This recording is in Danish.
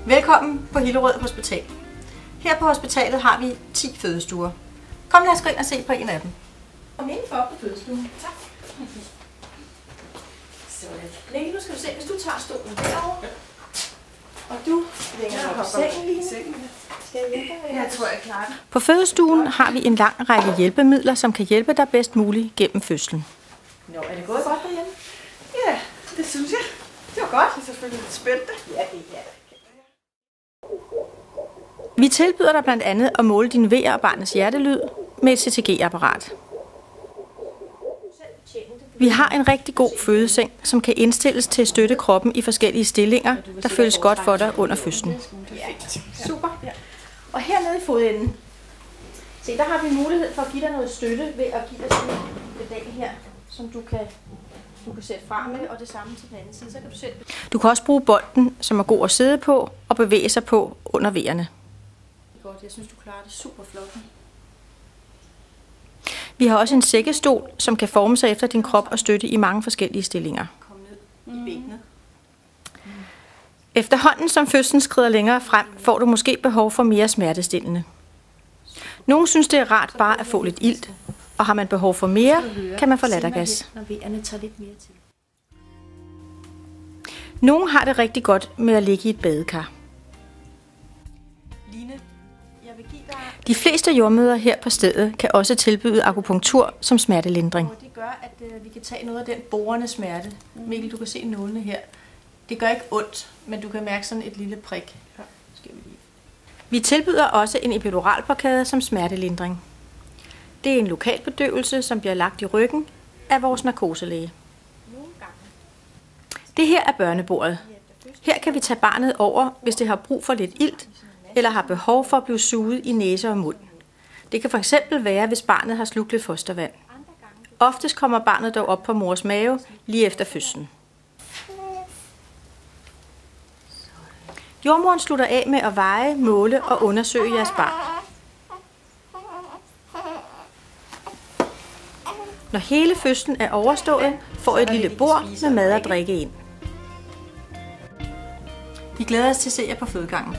Velkommen på Hillerød Hospital. Her på hospitalet har vi 10 fødestuer. Kom, lad os gå ind og se på en af dem. Kom indenfor på fødestuen. Tak. Sådan. Længe, nu skal du se, hvis du tager stolen derovre, og du lægger dig op i sengen lige. Skal jeg hjælpe dig? Jeg tror, jeg klarer det. På fødestuen har vi en lang række hjælpemidler, som kan hjælpe dig bedst muligt gennem fødslen. Nå, er det gået godt derhjemme? Ja, det synes jeg. Det var godt. Det er selvfølgelig lidt spændende. Ja, det er det. Vi tilbyder dig blandt andet at måle din vejer og barnets hjertelyd med et CTG-apparat. Vi har en rigtig god fødeseng, som kan indstilles til at støtte kroppen i forskellige stillinger, der føles godt for dig under fødslen. Ja, super. Og hernede i fodenden, se, der har vi mulighed for at give dig noget støtte ved at give dig sådan en pedal her, som du kan sætte frem med, og det samme til den anden side. Så kan du kan også bruge bolden, som er god at sidde på og bevæge sig på under vejerne. Godt, jeg synes, du klarer det super flot. Vi har også en sækkestol, som kan forme sig efter din krop og støtte i mange forskellige stillinger. Kom ned i benene. Efterhånden som fødslen skrider længere frem, får du måske behov for mere smertestillende. Nogle synes, det er rart bare at få lidt ilt, og har man behov for mere, kan man få lattergas. Nogle har det rigtig godt med at ligge i et badekar. De fleste jordmødre her på stedet kan også tilbyde akupunktur som smertelindring. Det gør, at vi kan tage noget af den borende smerte. Mikkel, du kan se nålene her. Det gør ikke ondt, men du kan mærke sådan et lille prik. Vi tilbyder også en epiduralblokade som smertelindring. Det er en lokal bedøvelse, som bliver lagt i ryggen af vores narkoselæge. Det her er børnebordet. Her kan vi tage barnet over, hvis det har brug for lidt ilt, eller har behov for at blive suget i næse og mund. Det kan fx være, hvis barnet har slugt lidt fostervand. Oftest kommer barnet dog op på mors mave lige efter fødslen. Jordmoren slutter af med at veje, måle og undersøge jeres barn. Når hele fødslen er overstået, får I et lille bord med mad og drikke ind. Vi glæder os til at se jer på fødegangen.